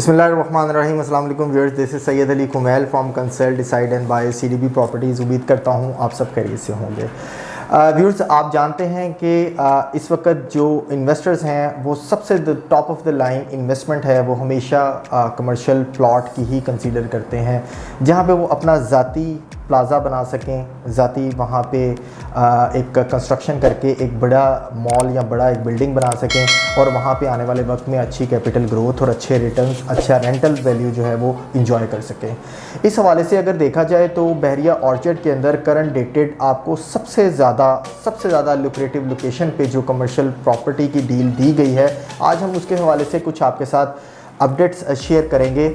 बिस्मिल्लाहिर्रहमानिर्रहीम। अस्सलाम वालेकुम viewers, this is Syed Ali Kumail from consult decide and buy CDB properties. उम्मीद करता हूँ आप सब खैरियत से होंगे। व्यूअर्स, आप जानते हैं कि इस वक्त जो इन्वेस्टर्स हैं वो सबसे top of the line investment है वो हमेशा कमर्शियल प्लॉट की ही कंसीडर करते हैं, जहाँ पे वो अपना ज़ाती प्लाज़ा बना सकें, ज़ाती वहाँ पे एक कंस्ट्रक्शन करके एक बड़ा मॉल या बड़ा एक बिल्डिंग बना सकें और वहाँ पे आने वाले वक्त में अच्छी कैपिटल ग्रोथ और अच्छे रिटर्न्स, अच्छा रेंटल वैल्यू जो है वो इंजॉय कर सकें। इस हवाले से अगर देखा जाए तो बहरिया ऑर्चर्ड के अंदर करंट डेटेड आपको सबसे ज़्यादा लुक्रेटिव लोकेशन पे जो कमर्शियल प्रॉपर्टी की डील दी गई है, आज हम उसके हवाले से कुछ आपके साथ अपडेट्स शेयर करेंगे।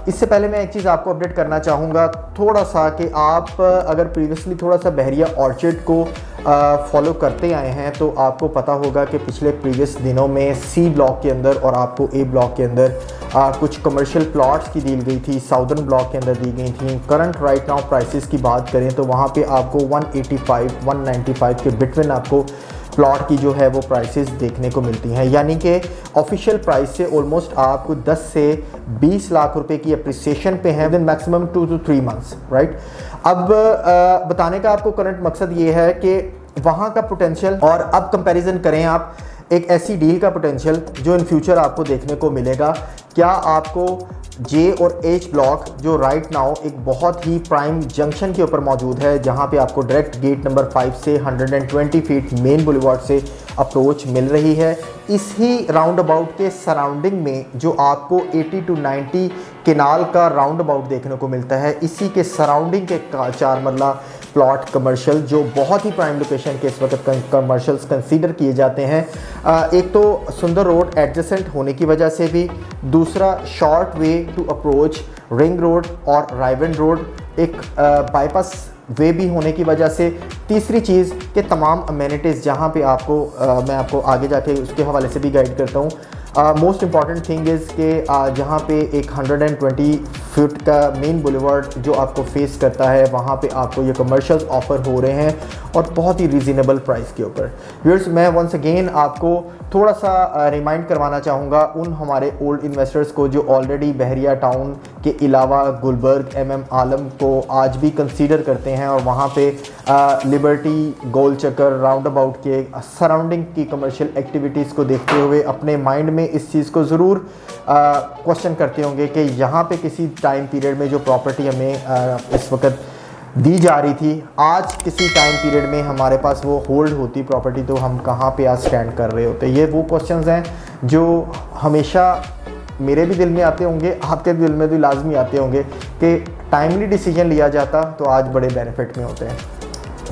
इससे पहले मैं एक चीज़ आपको अपडेट करना चाहूँगा थोड़ा सा कि आप अगर प्रीवियसली थोड़ा सा बहरिया ऑर्चर्ड को फॉलो करते आए हैं तो आपको पता होगा कि पिछले प्रीवियस दिनों में सी ब्लॉक के अंदर और आपको ए ब्लॉक के अंदर कुछ कमर्शियल प्लॉट्स की डील गई थी, साउदर्न ब्लॉक के अंदर दी गई थी। करंट राइट नाउ प्राइसेस की बात करें तो वहाँ पे आपको 185-195 के बिटवीन आपको प्लॉट की जो है वो प्राइसेस देखने को मिलती हैं, यानी कि ऑफिशियल प्राइस से ऑलमोस्ट आपको 10 से 20 लाख रुपए की अप्रिसिएशन पे हैं with maximum 2 to 3 months, right. अब बताने का आपको करंट मकसद ये है कि वहाँ का पोटेंशियल और अब कंपैरिजन करें आप एक ऐसी डील का पोटेंशियल जो इन फ्यूचर आपको देखने को मिलेगा। क्या आपको जे और एच ब्लॉक जो राइट नाउ एक बहुत ही प्राइम जंक्शन के ऊपर मौजूद है, जहां पे आपको डायरेक्ट गेट नंबर 5 से 120 फीट मेन बुलेवार्ड से अप्रोच मिल रही है, इसी राउंड अबाउट के सराउंडिंग में जो आपको 80 to 90 केनाल का राउंड अबाउट देखने को मिलता है, इसी के सराउंडिंग के 4 मरला प्लॉट कमर्शियल जो बहुत ही प्राइम लोकेशन के इस वक्त कमर्शियल्स कंसीडर किए जाते हैं। एक तो सुंदर रोड एडजेसेंट होने की वजह से भी, दूसरा short way to approach ring road और राइवन रोड, एक बाईपास वे भी होने की वजह से, तीसरी चीज़ कि तमाम अमेनिटीज़ जहाँ पे आपको मैं आपको आगे जाके उसके हवाले से भी गाइड करता हूँ। मोस्ट इम्पॉर्टेंट थिंग इज़ कि जहाँ पे एक 120 फीट का मेन बुलेवार्ड जो आपको फेस करता है, वहाँ पे आपको ये कमर्शियल्स ऑफ़र हो रहे हैं और बहुत ही रीज़नेबल प्राइस के ऊपर। व्यूअर्स, मैं वंस अगेन आपको थोड़ा सा रिमाइंड करवाना चाहूँगा उन हमारे ओल्ड इन्वेस्टर्स को जो ऑलरेडी बहरिया टाउन के अलावा गुलबर्ग, MM आलम को आज भी कंसीडर करते हैं और वहाँ पे लिबर्टी, गोल चक्कर, राउंड अबाउट के सराउंडिंग की कमर्शियल एक्टिविटीज़ को देखते हुए अपने माइंड में इस चीज़ को ज़रूर क्वेश्चन करते होंगे कि यहाँ पे किसी टाइम पीरियड में जो प्रॉपर्टी हमें इस वक्त दी जा रही थी, आज किसी टाइम पीरियड में हमारे पास वो होल्ड होती प्रॉपर्टी तो हम कहाँ पे आज स्टैंड कर रहे होते। ये वो क्वेश्चंस हैं जो हमेशा मेरे भी दिल में आते होंगे, आपके दिल में भी लाजमी आते होंगे कि टाइमली डिसीजन लिया जाता तो आज बड़े बेनिफिट में होते हैं।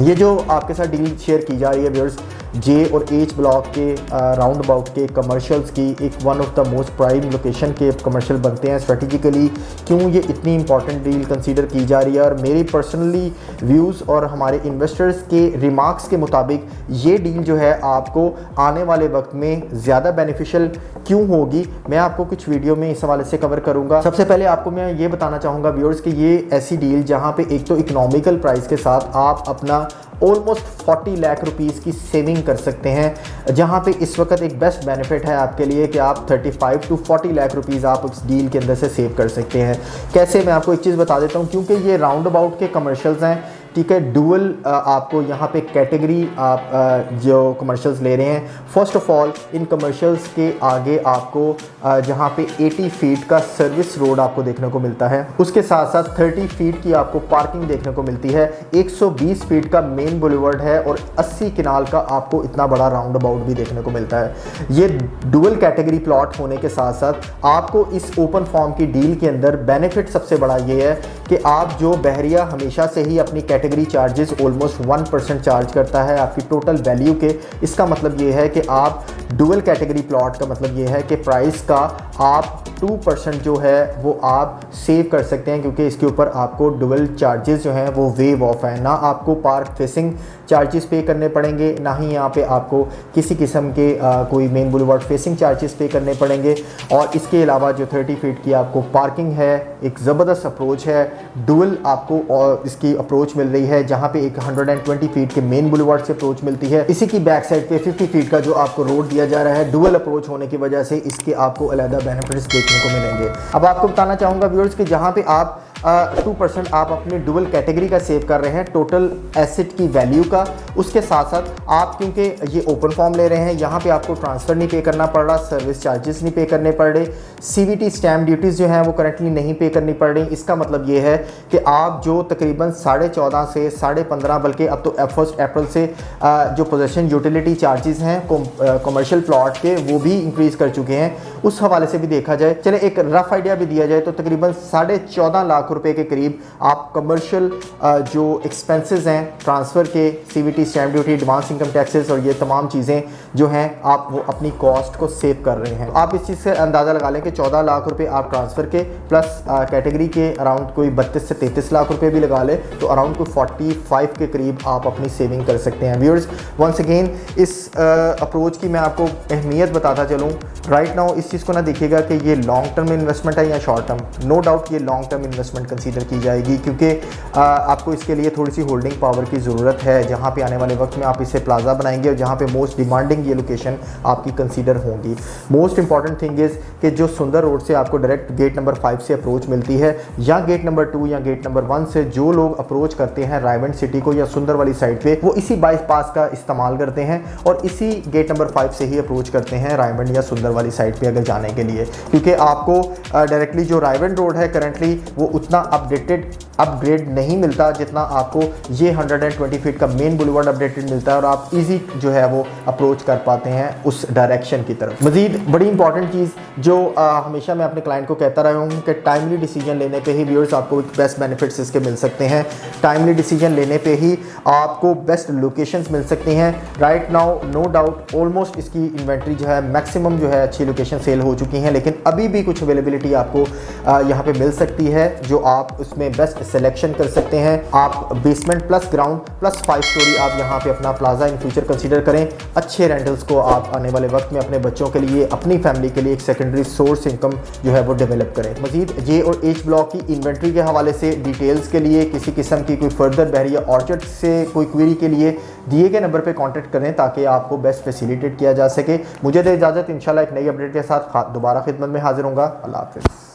ये जो आपके साथ डील शेयर की जा रही है व्यूअर्स, जे और एच ब्लॉक के राउंड अबाउट के कमर्शियल्स की एक one of the most prime location के कमर्शियल बनते हैं। स्ट्रेटेजिकली क्यों ये इतनी इंपॉर्टेंट डील कंसीडर की जा रही है और मेरी पर्सनली व्यूज़ और हमारे इन्वेस्टर्स के रिमार्क्स के मुताबिक ये डील जो है आपको आने वाले वक्त में ज़्यादा बेनिफिशियल क्यों होगी, मैं आपको कुछ वीडियो में इस हवाले से कवर करूँगा। सबसे पहले आपको मैं ये बताना चाहूँगा व्यूअर्स कि ये ऐसी डील जहाँ पे एक तो इकोनॉमिकल प्राइस के साथ आप अपना ऑलमोस्ट 40 लाख रुपीज़ की सेविंग कर सकते हैं, जहां पे इस वक्त एक बेस्ट बेनिफिट है आपके लिए कि आप 35 to 40 लाख रुपीज़ आप उस डील के अंदर से सेव कर सकते हैं। कैसे, मैं आपको एक चीज़ बता देता हूं, क्योंकि ये राउंड अबाउट के कमर्शियल्स हैं, ठीक है। डुअल आपको यहाँ पे कैटेगरी आप जो कमर्शियल्स ले रहे हैं, first of all in commercials के आगे आपको जहाँ पे 80 फीट का सर्विस रोड आपको देखने को मिलता है, उसके साथ साथ 30 फीट की आपको पार्किंग देखने को मिलती है, 120 फीट का मेन बुलेवार्ड है और 80 किनाल का आपको इतना बड़ा राउंड अबाउट भी देखने को मिलता है। ये डुअल कैटेगरी प्लॉट होने के साथ साथ आपको इस ओपन फॉर्म की डील के अंदर बेनिफिट सबसे बड़ा ये है कि आप जो बहरिया हमेशा से ही अपनी कैटेगरी चार्जेस ऑलमोस्ट 1% चार्ज करता है आपकी टोटल वैल्यू के, इसका मतलब ये है कि आप डुअल कैटेगरी प्लॉट का मतलब ये है कि प्राइस का आप 2% जो है वो आप सेव कर सकते हैं, क्योंकि इसके ऊपर आपको डुअल चार्जेस जो हैं वो वेव ऑफ है, ना आपको पार्क फेसिंग चार्जेस पे करने पड़ेंगे, ना ही यहाँ पे आपको किसी किस्म के कोई मेन बुलेवार्ड फेसिंग चार्जेस पे करने पड़ेंगे। और इसके अलावा जो 30 फीट की आपको पार्किंग है, एक ज़बरदस्त अप्रोच है, डुअल आपको और इसकी अप्रोच मिल रही है, जहाँ पे एक 120 फीट के मेन बुलेवार्ड से अप्रोच मिलती है। इसी की बैक साइड पे 50 फीट का जो आपको रोड दिया जा रहा है, डुअल अप्रोच होने की वजह से इसके आपको अलग बेनिफिट्स देखने को मिलेंगे। अब आपको बताना चाहूँगा व्यूअर्स कि जहाँ पे आप 2% आप अपनी डुअल कैटेगरी का सेव कर रहे हैं टोटल एसेट की वैल्यू का, उसके साथ साथ आप क्योंकि ये ओपन फॉर्म ले रहे हैं, यहाँ पे आपको ट्रांसफ़र नहीं पे करना पड़ रहा, सर्विस चार्जेस नहीं पे करने पड़ रहे, CVT स्टैम्प ड्यूटीज़ जो हैं वो करंटली नहीं पे करनी पड़ रही। इसका मतलब ये है कि आप जो तकरीबन 14.5 से 15.5 बल्कि अब तो 1 अप्रैल से जो पोजेसन यूटिलिटी चार्जेस हैं कमर्शियल प्लॉट के वो भी इंक्रीज़ कर चुके हैं। उस हवाले से भी देखा जाए, चले एक रफ आइडिया भी दिया जाए तो तकरीबन 14.5 लाख रुपए के करीब आप कमर्शियल जो एक्सपेंसेस हैं ट्रांसफ़र के, CVT stamp duty, advance income taxes और ये तमाम चीज़ें जो हैं आप वो अपनी कॉस्ट को सेव कर रहे हैं। आप इस चीज़ से अंदाज़ा लगा लें कि 14 लाख रुपए आप ट्रांसफ़र के प्लस कैटेगरी के अराउंड कोई 32 से 33 लाख रुपए भी लगा ले तो अराउंड कोई 45 के करीब आप अपनी सेविंग कर सकते हैं। व्यूअर्स वंस अगेन इस अप्रोच की मैं आपको अहमियत बताता चलूँ। राइट नाउ इस चीज़ को ना देखिएगा कि ये लॉन्ग टर्म इन्वेस्टमेंट है या शॉर्ट टर्म, नो डाउट ये लॉन्ग टर्म इन्वेस्टमेंट कंसीडर की जाएगी क्योंकि आपको इसके लिए थोड़ी सी होल्डिंग पावर की ज़रूरत है। जहाँ पे आने वाले वक्त में आप इसे प्लाजा बनाएंगे और जहाँ पे मोस्ट डिमांडिंग ये लोकेशन आपकी कंसीडर होंगी। मोस्ट इंपॉर्टेंट थिंग इज़ कि जो सुंदर रोड से आपको डायरेक्ट गेट नंबर 5 से अप्रोच मिलती है या गेट नंबर 2 या गेट नंबर 1 से जो लोग अप्रोच करते हैं रायवंड सिटी को या सुंदर वाली साइड पे, वो इसी बाईपास का इस्तेमाल करते हैं और इसी गेट नंबर 5 से ही अप्रोच करते हैं रायवंड या सुंदर वाली साइड पे अगर जाने के लिए, क्योंकि आपको डायरेक्टली जो रायवंड रोड है करंटली वो उतना अपग्रेड नहीं मिलता जितना आपको ये 120 फीट का मेन बुलेवार्ड अपडेटेड मिलता है और आप इजी जो है वो अप्रोच कर पाते हैं उस डायरेक्शन की तरफ। मज़ीद बड़ी इंपॉर्टेंट चीज़ जो हमेशा मैं अपने क्लाइंट को कहता रहा हूँ कि टाइमली डिसीजन लेने पे ही व्यूअर्स आपको बेस्ट बेनिफिट्स इसके मिल सकते हैं। टाइमली डिसीजन लेने पे ही आपको बेस्ट लोकेशंस मिल सकती हैं। Right now no doubt almost इसकी इन्वेंट्री जो है मैक्सिमम जो है अच्छी लोकेशन सेल हो चुकी हैं, लेकिन अभी भी कुछ अवेलेबिलिटी आपको यहाँ पे मिल सकती है जो आप उसमें बेस्ट सिलेक्शन कर सकते हैं। आप basement plus ground plus 5 story आप यहाँ पे अपना प्लाजा इन फ्यूचर कंसीडर करें। अच्छे रेंटल्स को आप आने वाले वक्त में अपने बच्चों के लिए, अपनी फैमिली के लिए एक सेकेंडरी सोर्स इनकम जो है वो डेवलप करें। मजीद जे और एच ब्लॉक की इन्वेंट्री के हवाले से डिटेल्स के लिए किसी किस्म की कोई फर्दर बहरिया ऑर्चर्ड से कोई क्वेरी के लिए दिए गए नंबर पर कॉन्टैक्ट करें ताकि आपको बेस्ट फैसिलिटेट किया जा सके। मुझे दे इजाज़त, इंशाल्लाह एक नई अपडेट के साथ दोबारा खिदमत में हाजिर होऊंगा। अल्लाह हाफ़िज़।